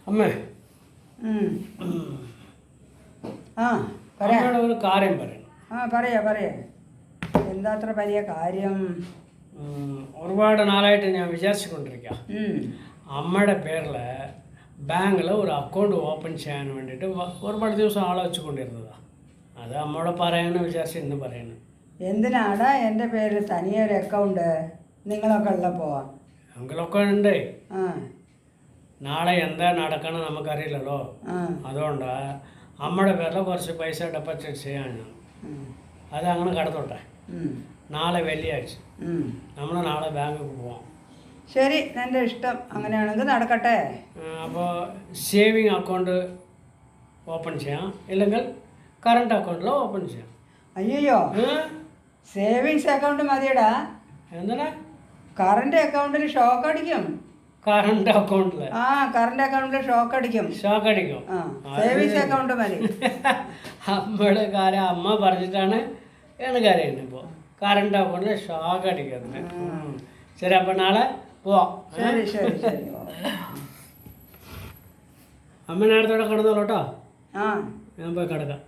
അമ്മേ ആ പറയാ അമ്മയുടെ ഒരു കാര്യം പറയണം. പറയാ എന്താ അത്ര വലിയ കാര്യം? ഒരുപാട് നാളായിട്ട് ഞാൻ വിചാരിച്ചുകൊണ്ടിരിക്കുക, അമ്മയുടെ പേരിൽ ബാങ്കിൽ ഒരു അക്കൗണ്ട് ഓപ്പൺ ചെയ്യാൻ വേണ്ടിയിട്ട് ഒരുപാട് ദിവസം ആലോചിച്ചുകൊണ്ടിരുന്നതാണ്. അത് അമ്മയോട് പറയാമെന്ന് വിചാരിച്ച് ഇന്ന് പറയുന്നത്. എന്തിനാടാ എൻ്റെ പേരിൽ തനിയൊരു അക്കൗണ്ട്? നിങ്ങളൊക്കെ ഉള്ളപ്പോൾ എങ്കിലൊക്കെ ഉണ്ട്. നാളെ എന്താ നടക്കണം നമുക്കറിയില്ലല്ലോ. അതുകൊണ്ട് അമ്മയുടെ പേരിൽ കുറച്ച് പൈസ ഡെപ്പോസിറ്റ് ചെയ്യാൻ അത് അങ്ങനെ കടത്തോട്ടെ. നാളെ വെള്ളിയാഴ്ച നമ്മൾ നാളെ ബാങ്കിൽ പോവാം. ശരി, എൻ്റെ ഇഷ്ടം. അങ്ങനെയാണെങ്കിൽ നടക്കട്ടെ. അപ്പോൾ സേവിങ് അക്കൗണ്ട് ഓപ്പൺ ചെയ്യാം, ഇല്ലെങ്കിൽ കറണ്ട് അക്കൗണ്ടിൽ ഓപ്പൺ ചെയ്യാം. അയ്യോ, സേവിങ്സ് അക്കൗണ്ട് മതിയടാ. എന്തിനാ? കറണ്ട് അക്കൗണ്ടിൽ ഷോക്ക് അടിക്കും. കറണ്ട് അക്കൗണ്ടിൽ കറണ്ട് അക്കൗണ്ടിൽ ഷോക്ക് അടിക്കും. സേവിങ്സ് അക്കൗണ്ട് മതി. അമ്മയുടെ കാര്യം അമ്മ പറഞ്ഞിട്ടാണ് എനിക്കറിയുന്നത്. ഇപ്പോൾ കറണ്ട് അക്കൗണ്ടിൽ ഷോക്ക് അടിക്കുന്നത്. ശരി, അപ്പം നാളെ പോവാം. ശരി. അമ്മ നേരത്തോടെ കിടന്നോളൂ കേട്ടോ. ഞാൻ പോയി കിടക്കാം.